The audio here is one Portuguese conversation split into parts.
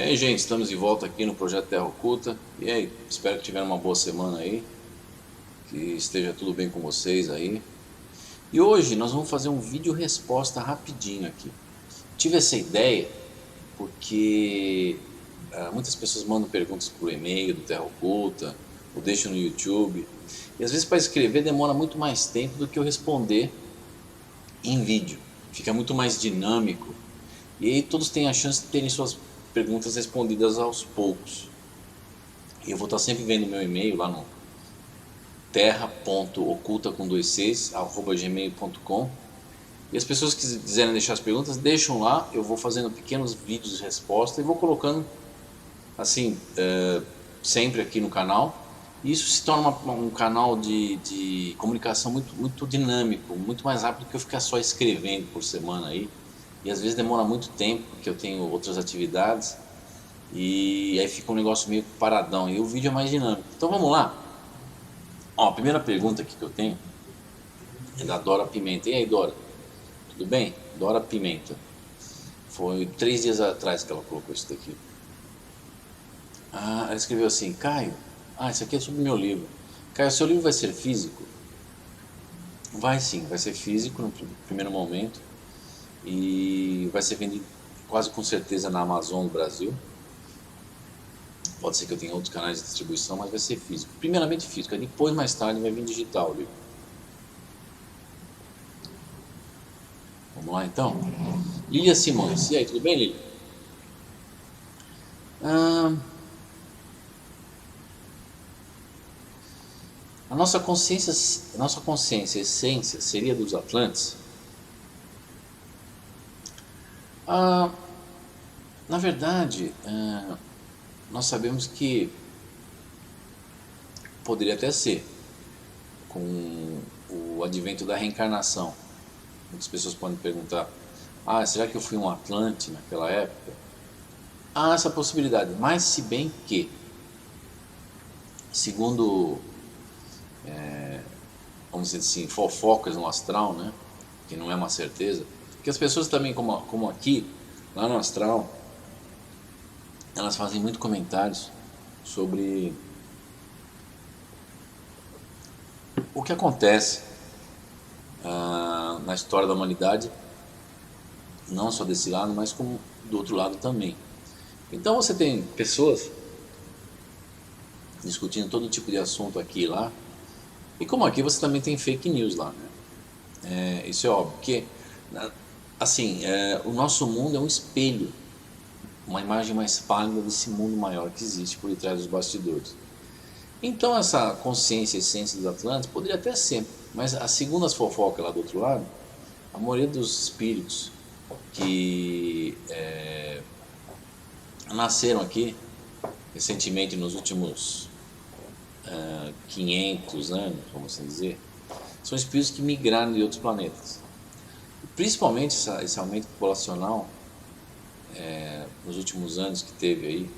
aí, gente, estamos de volta aqui no Projeto Terra Oculta. E aí, espero que tiveram uma boa semana aí, que esteja tudo bem com vocês aí. E hoje nós vamos fazer um vídeo resposta rapidinho aqui. Tive essa ideia porque muitas pessoas mandam perguntas por e-mail do Terra Oculta, ou deixam no YouTube. E às vezes para escrever demora muito mais tempo do que eu responder em vídeo. Fica muito mais dinâmico. E aí todos têm a chance de terem suas perguntas respondidas aos poucos. E eu vou estar sempre vendo meu e-mail lá no terra.oculta@gmail.com. E as pessoas que quiserem deixar as perguntas, deixam lá. Eu vou fazendo pequenos vídeos de resposta e vou colocando assim, sempre aqui no canal. E isso se torna um canal de comunicação muito dinâmico, muito mais rápido do que eu ficar só escrevendo por semana aí. E às vezes demora muito tempo, porque eu tenho outras atividades. E aí fica um negócio meio paradão. E o vídeo é mais dinâmico. Então vamos lá. Ó, a primeira pergunta aqui que eu tenho é da Dora Pimenta. E aí, Dora? Tudo bem? Dora Pimenta. Foi 3 dias atrás que ela colocou isso daqui. Ela escreveu assim: Caio, isso aqui é sobre o meu livro. Caio, seu livro vai ser físico? Vai sim, vai ser físico no primeiro momento. E vai ser vendido quase com certeza na Amazon do Brasil. Pode ser que eu tenha outros canais de distribuição, mas vai ser físico. Primeiramente físico, aí depois mais tarde vai vir digital o livro. Vamos lá então? Lília Simões. E aí, tudo bem, Lília? A nossa consciência, a essência, seria dos Atlantes? Na verdade, nós sabemos que poderia até ser, com o advento da reencarnação. Muitas pessoas podem perguntar: será que eu fui um Atlante naquela época? Há essa possibilidade, mas se bem que, segundo, vamos dizer assim, fofocas no astral, né, que não é uma certeza, porque as pessoas também, como aqui, lá no astral, elas fazem muito comentários sobre o que acontece na história da humanidade, não só desse lado, mas como do outro lado também. Então você tem pessoas discutindo todo tipo de assunto aqui e lá, e como aqui você também tem fake news lá, né? Isso é óbvio, porque assim, o nosso mundo é um espelho, uma imagem mais pálida desse mundo maior que existe por detrás dos bastidores. Então essa consciência, essência dos Atlantes poderia até ser, mas segundo as fofocas lá do outro lado, a maioria dos espíritos que nasceram aqui recentemente, nos últimos 500 anos, vamos assim dizer, são espíritos que migraram de outros planetas. Principalmente esse aumento populacional nos últimos anos que teve aí,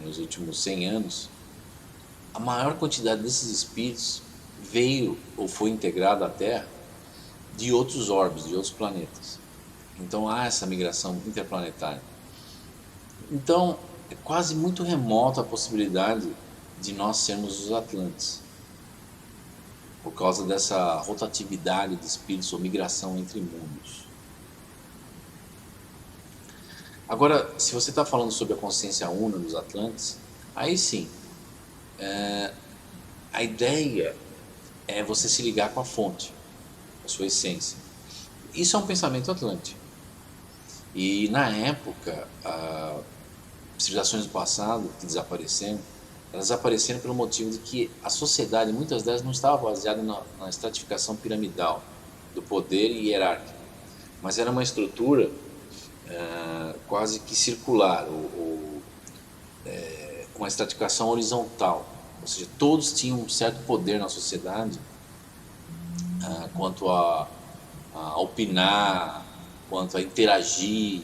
nos últimos 100 anos, a maior quantidade desses espíritos veio ou foi integrado à Terra de outros orbes, de outros planetas. Então há essa migração interplanetária. Então é quase muito remota a possibilidade de nós sermos os Atlantes, por causa dessa rotatividade de espíritos ou migração entre mundos. Agora, se você está falando sobre a consciência una dos Atlantes, aí sim, a ideia é você se ligar com a fonte, a sua essência. Isso é um pensamento atlântico. E na época, civilizações do passado que desapareceram, elas desapareceram pelo motivo de que a sociedade, muitas delas, não estava baseada na estratificação piramidal do poder e hierárquico, mas era uma estrutura quase que circular, ou uma estratificação horizontal, ou seja, todos tinham um certo poder na sociedade quanto a opinar, quanto a interagir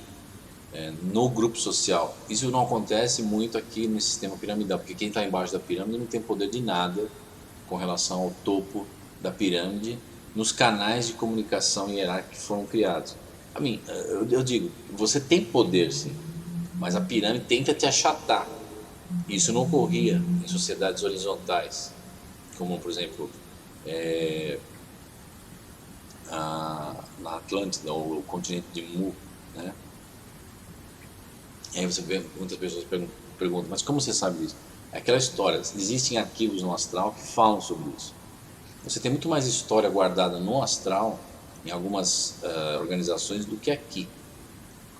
no grupo social. Isso não acontece muito aqui no sistema piramidal, porque quem está embaixo da pirâmide não tem poder de nada com relação ao topo da pirâmide, nos canais de comunicação hierárquica que foram criados. Eu digo, você tem poder sim, mas a pirâmide tenta te achatar. Isso não ocorria em sociedades horizontais, como por exemplo na Atlântida ou o continente de Mu, né? E aí você vê, muitas pessoas perguntam, mas como você sabe disso? É aquela história, existem arquivos no astral que falam sobre isso. Você tem muito mais história guardada no astral, em algumas organizações, do que aqui,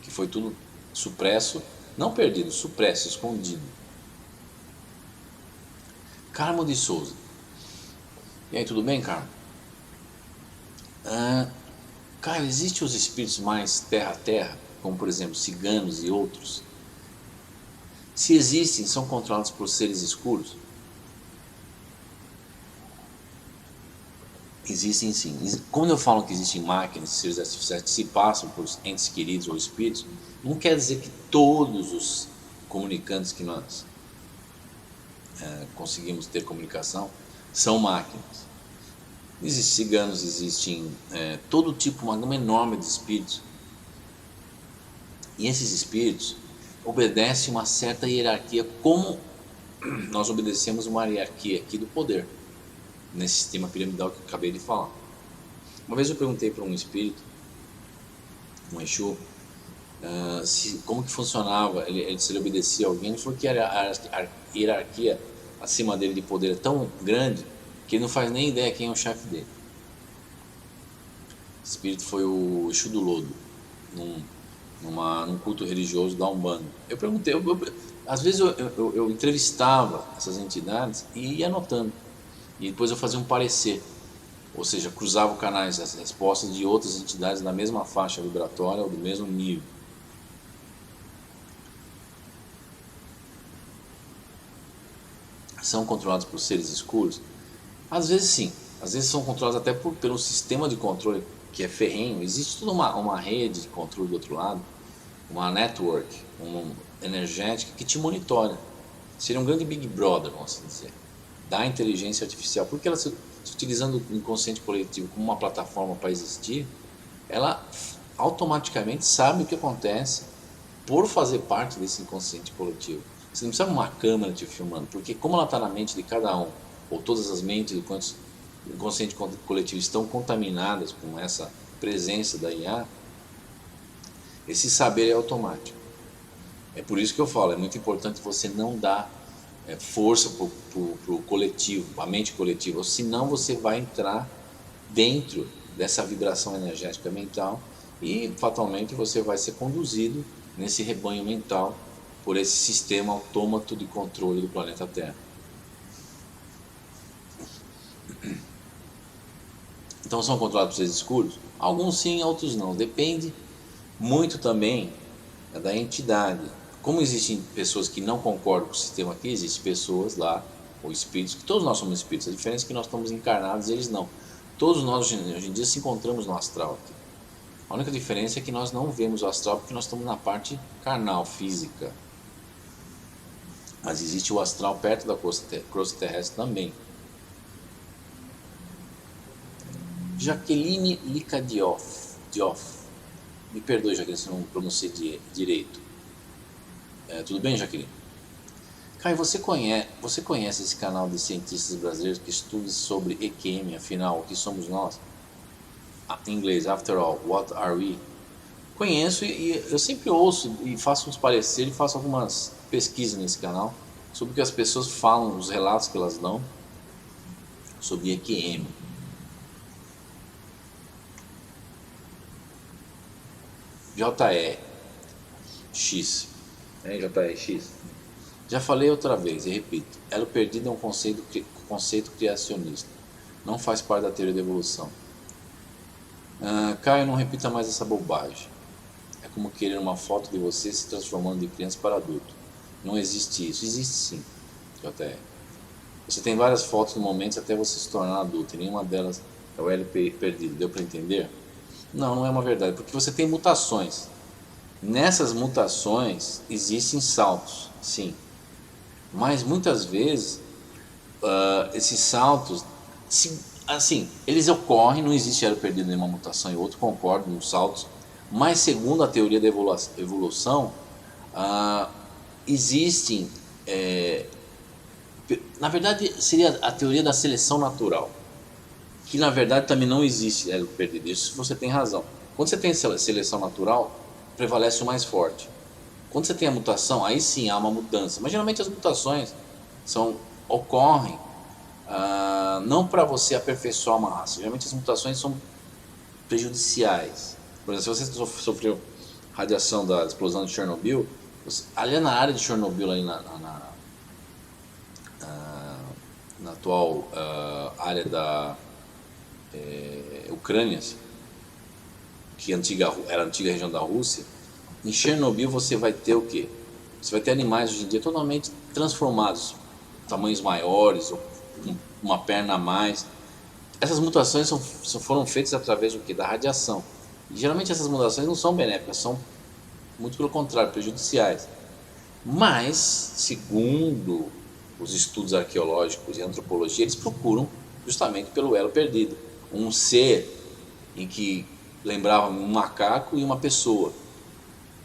que foi tudo supresso, não perdido, supresso, escondido. Carmo de Souza. E aí, tudo bem, Carmo? Cara, existem os espíritos mais terra-terra, como por exemplo ciganos e outros? Se existem, são controlados por seres escuros? Existem sim. Quando eu falo que existem máquinas, seres artificiais que se passam por entes queridos ou espíritos, não quer dizer que todos os comunicantes que nós conseguimos ter comunicação são máquinas. Existem ciganos, existem todo tipo, uma gama enorme de espíritos. E esses espíritos obedecem uma certa hierarquia, como nós obedecemos uma hierarquia aqui do poder, nesse sistema piramidal que eu acabei de falar. Uma vez eu perguntei para um espírito, um Exu, como que funcionava, se ele obedecia a alguém. Ele falou que a hierarquia acima dele de poder é tão grande que ele não faz nem ideia quem é o chefe dele. Esse espírito foi o Exu do Lodo, num culto religioso da Umbanda. Eu perguntei, às vezes eu entrevistava essas entidades e ia anotando, e depois eu fazia um parecer, ou seja, cruzava os canais, as respostas de outras entidades da mesma faixa vibratória ou do mesmo nível. São controlados por seres escuros? Às vezes sim, às vezes são controlados até pelo sistema de controle que é ferrenho. Existe toda uma rede de controle do outro lado, uma network energética que te monitora. Seria um grande Big Brother, vamos assim dizer, da inteligência artificial, porque ela se utilizando o inconsciente coletivo como uma plataforma para existir, ela automaticamente sabe o que acontece por fazer parte desse inconsciente coletivo. Você não precisa de uma câmera te filmando, porque como ela está na mente de cada um, ou todas as mentes do inconsciente coletivo estão contaminadas com essa presença da IA, esse saber é automático. É por isso que eu falo, é muito importante você não dar força para o coletivo, a mente coletiva, senão você vai entrar dentro dessa vibração energética mental e fatalmente você vai ser conduzido nesse rebanho mental por esse sistema autômato de controle do planeta Terra. Então são controlados por seres escuros? Alguns sim, outros não. Depende muito também da entidade. Como existem pessoas que não concordam com o sistema aqui, existem pessoas lá, ou espíritos, que todos nós somos espíritos. A diferença é que nós estamos encarnados e eles não. Todos nós hoje em dia se encontramos no astral aqui. A única diferença é que nós não vemos o astral porque nós estamos na parte carnal, física. Mas existe o astral perto da crosta terrestre também. Jaqueline Likadioff. Me perdoe, Jaqueline, se eu não pronunciei direito. Tudo bem, Jaqueline? Caio, você conhece esse canal de cientistas brasileiros que estuda sobre EQM, afinal, o que somos nós? Em inglês, After All, What Are We? Conheço e eu sempre ouço e faço uns pareceres e faço algumas pesquisas nesse canal sobre o que as pessoas falam, os relatos que elas dão sobre EQM. JEX. JEX. Já falei outra vez e repito, elo perdido é um conceito criacionista. Não faz parte da teoria da evolução. Caio, não repita mais essa bobagem. É como querer uma foto de você se transformando de criança para adulto. Não existe isso. Existe sim, JR. Você tem várias fotos no momento até você se tornar adulto, e nenhuma delas é o elo perdido. Deu para entender? Não, não é uma verdade, porque você tem mutações. Nessas mutações existem saltos, sim. Mas muitas vezes esses saltos, assim, eles ocorrem, não existe elo perdido nenhuma mutação e outro, concordo nos saltos, mas segundo a teoria da evolução, Existem, na verdade seria a teoria da seleção natural, que na verdade também não existe elo perdido. Isso você tem razão. Quando você tem seleção natural, prevalece o mais forte. Quando você tem a mutação, aí sim há uma mudança. Mas geralmente as mutações ocorrem não para você aperfeiçoar uma raça. Geralmente as mutações são prejudiciais. Por exemplo, se você sofreu radiação da explosão de Chernobyl, ali na área de Chernobyl, ali na atual área da Ucrânia, que era a antiga região da Rússia, em Chernobyl você vai ter o quê? Você vai ter animais hoje em dia totalmente transformados, tamanhos maiores, uma perna a mais. Essas mutações foram feitas através do quê? Da radiação. E geralmente essas mutações não são benéficas, são muito pelo contrário, prejudiciais. Mas, segundo os estudos arqueológicos e antropologia, eles procuram justamente pelo elo perdido. Um ser em que lembrava um macaco e uma pessoa.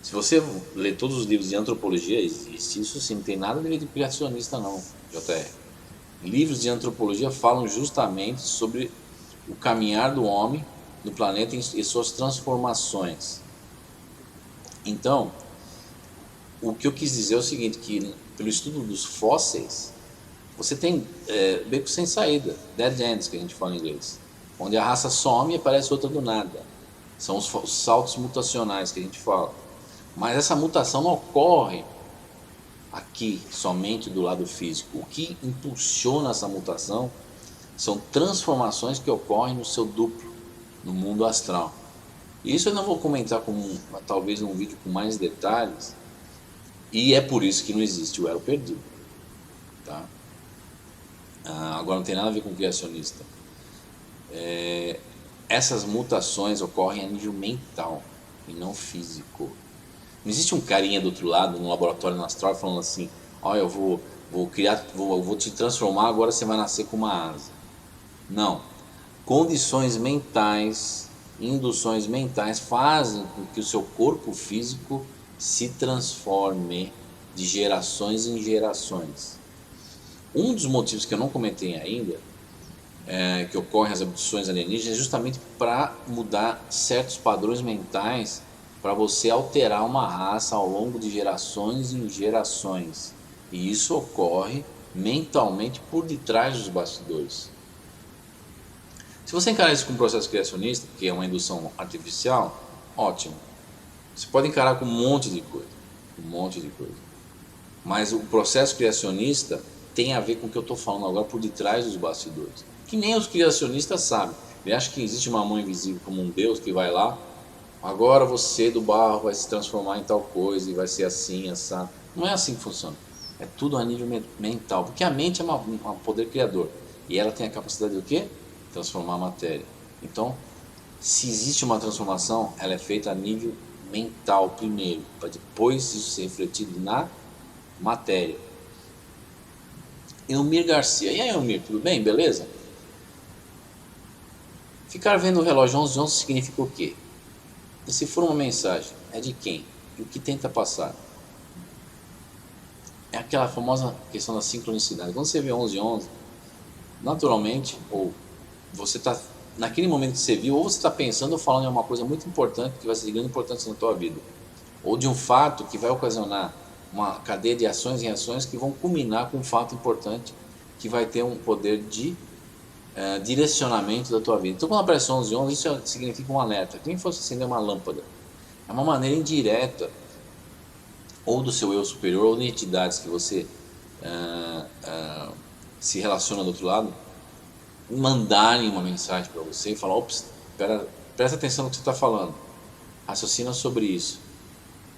Se você ler todos os livros de antropologia, existe isso sim, não tem nada a ver de criacionista não, JR. Livros de antropologia falam justamente sobre o caminhar do homem no planeta e suas transformações. Então, o que eu quis dizer é o seguinte, que pelo estudo dos fósseis, você tem becos sem saída, dead ends que a gente fala em inglês, onde a raça some e aparece outra do nada. São os saltos mutacionais que a gente fala. Mas essa mutação não ocorre aqui somente do lado físico. O que impulsiona essa mutação são transformações que ocorrem no seu duplo, no mundo astral. E isso eu não vou comentar talvez num vídeo com mais detalhes, e é por isso que não existe o elo perdido. Tá? Agora não tem nada a ver com criacionista. Essas mutações ocorrem a nível mental e não físico. Não existe um carinha do outro lado no laboratório no astral falando assim: olha, eu vou te transformar, agora você vai nascer com uma asa. Não. Condições mentais, induções mentais fazem com que o seu corpo físico se transforme de gerações em gerações. Um dos motivos que eu não comentei ainda, que ocorrem as abduções alienígenas, é justamente para mudar certos padrões mentais, para você alterar uma raça ao longo de gerações em gerações. E isso ocorre mentalmente por detrás dos bastidores. Se você encarar isso como um processo criacionista, que é uma indução artificial, ótimo. Você pode encarar com um monte de coisa. Mas o processo criacionista tem a ver com o que eu estou falando agora por detrás dos bastidores. Que nem os criacionistas sabem. Ele acha que existe uma mão invisível como um Deus que vai lá, agora você do barro vai se transformar em tal coisa e vai ser assim, assado. Não é assim que funciona. É tudo a nível mental. Porque a mente é um poder criador. E ela tem a capacidade de o quê? Transformar a matéria. Então, se existe uma transformação, ela é feita a nível mental primeiro, para depois isso ser refletido na matéria. Elmir Garcia. E aí, Elmir, tudo bem? Beleza? Ficar vendo o relógio 11:11 significa o quê? E se for uma mensagem, é de quem? E o que tenta passar? É aquela famosa questão da sincronicidade. Quando você vê 11:11, naturalmente, ou você está naquele momento que você viu, ou você está pensando ou falando em uma coisa muito importante que vai ser de grande importância na tua vida, ou de um fato que vai ocasionar uma cadeia de ações e reações que vão culminar com um fato importante que vai ter um poder de direcionamento da tua vida. Então quando aparece 11:11, isso significa um alerta, que nem fosse acender uma lâmpada. É uma maneira indireta, ou do seu eu superior, ou de entidades que você se relaciona do outro lado, mandarem uma mensagem para você e falar: ops, presta atenção no que você está falando, raciocina sobre isso.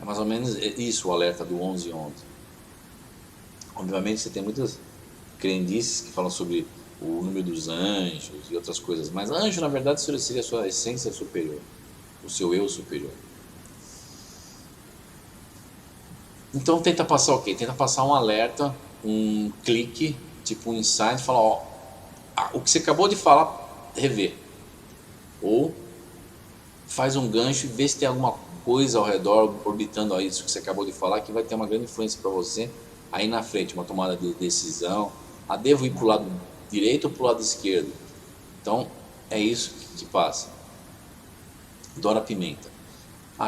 É mais ou menos isso o alerta do 11:11. Obviamente você tem muitas crendices que falam sobre o número dos anjos e outras coisas, mas anjo na verdade seria a sua essência superior, o seu eu superior. Então tenta passar o quê? Tenta passar um alerta, um clique, tipo um insight, falar: ó, o que você acabou de falar, rever. Ou faz um gancho e vê se tem alguma coisa ao redor, orbitando a isso que você acabou de falar, que vai ter uma grande influência para você aí na frente, uma tomada de decisão. Devo ir para o lado direito ou para o lado esquerdo? Então, é isso que passa. Dora Pimenta.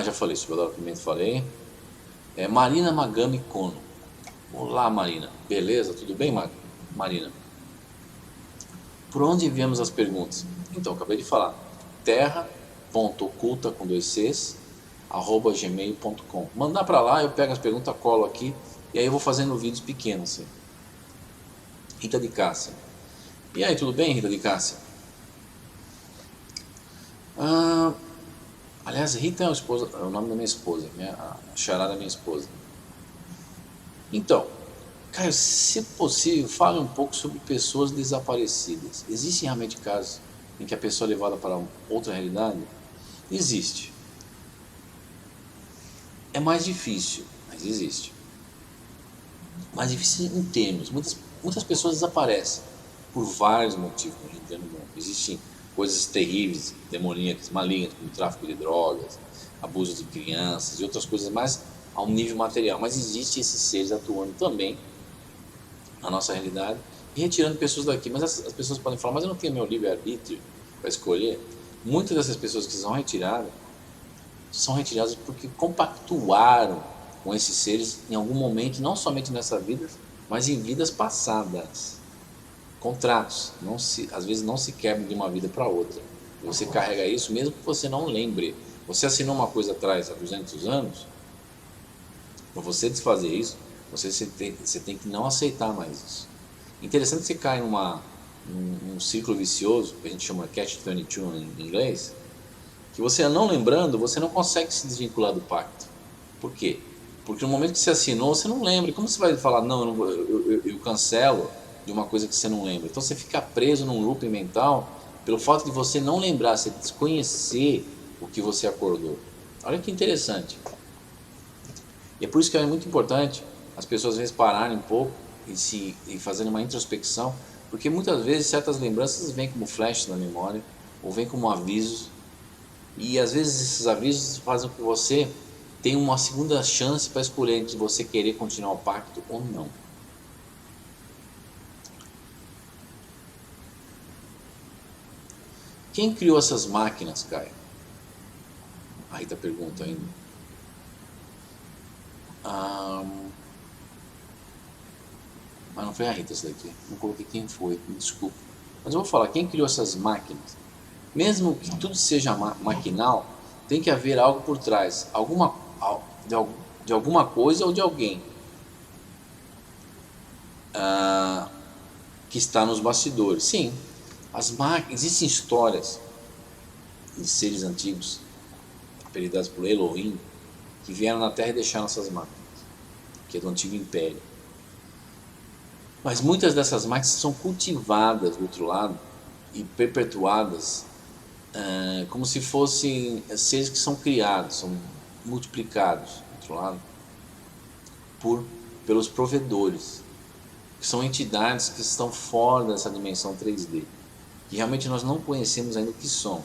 Já falei sobre a Dora Pimenta, falei. Marina Magami Kono. Olá, Marina. Beleza? Tudo bem, Marina? Por onde enviamos as perguntas? Então, acabei de falar. terra.oculta com 2 Cs @gmail.com. Mandar para lá, eu pego as perguntas, colo aqui e aí eu vou fazendo vídeos pequenos assim. Rita de Cássia. E aí, tudo bem, Rita de Cássia? Aliás, Rita é o nome da minha esposa, a charada da minha esposa. Então, Caio, se possível, fale um pouco sobre pessoas desaparecidas. Existem realmente casos em que a pessoa é levada para outra realidade? Existe. É mais difícil, mas existe. Mais difícil em termos. Muitas pessoas desaparecem por vários motivos no Rio no mundo. Existem coisas terríveis, demoníacas, malignas, como tráfico de drogas, abuso de crianças e outras coisas mais a um nível material. Mas existem esses seres atuando também na nossa realidade e retirando pessoas daqui. Mas as pessoas podem falar, mas eu não tenho meu livre-arbítrio para escolher. Muitas dessas pessoas que são retiradas porque compactuaram com esses seres em algum momento, não somente nessa vida, mas em vidas passadas. Contratos, às vezes não se quebram de uma vida para outra. Você carrega isso mesmo que você não lembre. Você assinou uma coisa atrás há 200 anos, para você desfazer isso, você tem que não aceitar mais isso. Interessante que você cai num círculo vicioso, que a gente chama catch-22 em inglês, que você não lembrando, você não consegue se desvincular do pacto. Por quê? Porque no momento que você assinou, você não lembra. Como você vai falar, não, eu cancelo de uma coisa que você não lembra? Então você fica preso num looping mental pelo fato de você não lembrar, você desconhecer o que você acordou. Olha que interessante. E é por isso que é muito importante as pessoas às vezes pararem um pouco e fazerem uma introspecção, porque muitas vezes certas lembranças vêm como flash na memória, ou vêm como avisos, e às vezes esses avisos fazem com que você tenha uma segunda chance para escolher entre você querer continuar o pacto ou não. Quem criou essas máquinas, Caio? A Rita pergunta ainda. Mas não foi a Rita essa daqui. Não coloquei quem foi, me desculpa. Mas eu vou falar, quem criou essas máquinas? Mesmo que tudo seja maquinal, tem que haver algo por trás. De alguma coisa ou de alguém que está nos bastidores. Sim, existem histórias de seres antigos, apelidados por Elohim, que vieram na Terra e deixaram essas máquinas, que é do antigo império. Mas muitas dessas máquinas são cultivadas do outro lado e perpetuadas como se fossem seres que são criados, são multiplicados do outro lado pelos provedores, que são entidades que estão fora dessa dimensão 3D, que realmente nós não conhecemos ainda o que são.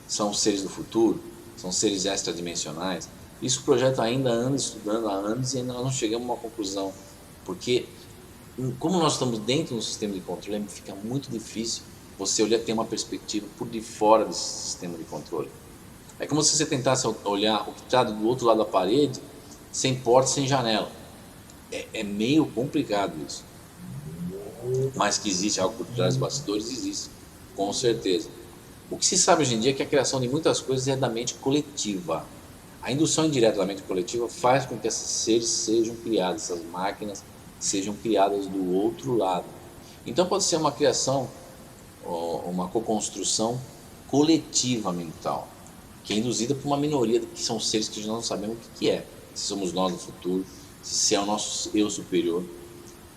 São seres do futuro, são seres extradimensionais. Isso o projeto ainda anda estudando há anos e ainda não chegamos a uma conclusão, porque como nós estamos dentro do sistema de controle, fica muito difícil você ter uma perspectiva por de fora desse sistema de controle. É como se você tentasse olhar o que está do outro lado da parede, sem porta, sem janela. É meio complicado isso. Mas que existe algo por trás dos bastidores, existe, com certeza. O que se sabe hoje em dia é que a criação de muitas coisas é da mente coletiva. A indução indireta da mente coletiva faz com que esses seres sejam criados, essas máquinas sejam criadas do outro lado. Então pode ser uma criação, uma co-construção coletiva mental, que é induzida por uma minoria que são seres que nós não sabemos o que é. Se somos nós do futuro, se é o nosso eu superior.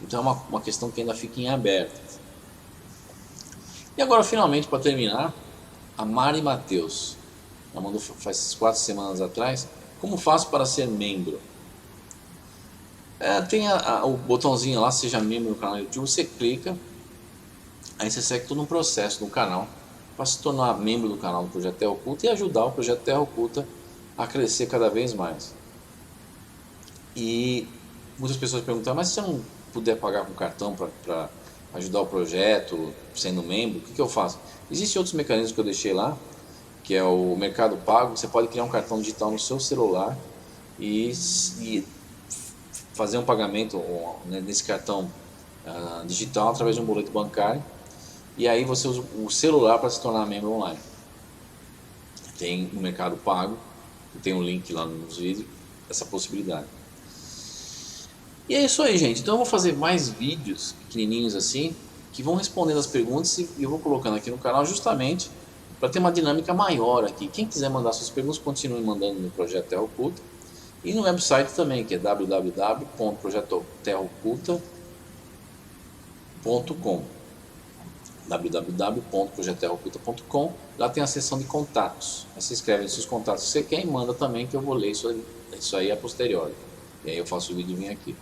Então é uma questão que ainda fica em aberto. E agora, finalmente, para terminar, a Mari Matheus. Ela mandou faz 4 semanas atrás. Como faço para ser membro? Tem o botãozinho lá, seja membro do canal do YouTube, você clica, aí você segue todo um processo no canal para se tornar membro do canal do Projeto Terra Oculta e ajudar o Projeto Terra Oculta a crescer cada vez mais. E muitas pessoas perguntam, mas se eu não puder pagar com cartão para ajudar o projeto, sendo membro, o que eu faço? Existem outros mecanismos que eu deixei lá, que é o Mercado Pago. Você pode criar um cartão digital no seu celular e fazer um pagamento nesse cartão digital através de um boleto bancário, e aí você usa o celular para se tornar membro online. Tem no Mercado Pago, tem um link lá nos vídeos, essa possibilidade. E é isso aí, gente. Então eu vou fazer mais vídeos pequenininhos assim, que vão respondendo as perguntas, e eu vou colocando aqui no canal justamente para ter uma dinâmica maior aqui. Quem quiser mandar suas perguntas, continue mandando no Projeto Terra Oculta. E no website também, que é www.projetoterraoculta.com, www.projetoterraoculta.com. Lá tem a seção de contatos. Aí você escreve esses contatos que você quer e manda também, que eu vou ler isso aí a posteriori. E aí eu faço o vídeo e vim aqui.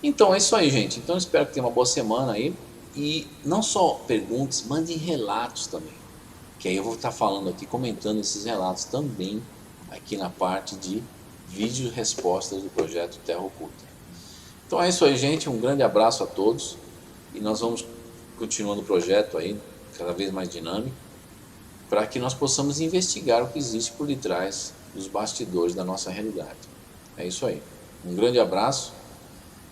Então é isso aí, gente. Então eu espero que tenha uma boa semana aí. E não só perguntas, mandem relatos também. Que aí eu vou estar falando aqui, comentando esses relatos também aqui na parte de vídeos e respostas do projeto Terra Oculta. Então é isso aí, gente. Um grande abraço a todos. E nós vamos continuando o projeto aí, cada vez mais dinâmico, para que nós possamos investigar o que existe por detrás dos bastidores da nossa realidade. É isso aí. Um grande abraço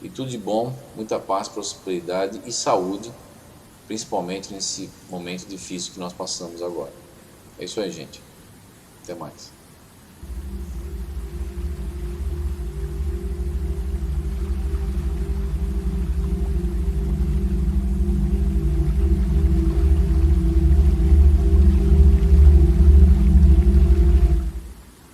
e tudo de bom, muita paz, prosperidade e saúde, principalmente nesse momento difícil que nós passamos agora. É isso aí, gente. Até mais.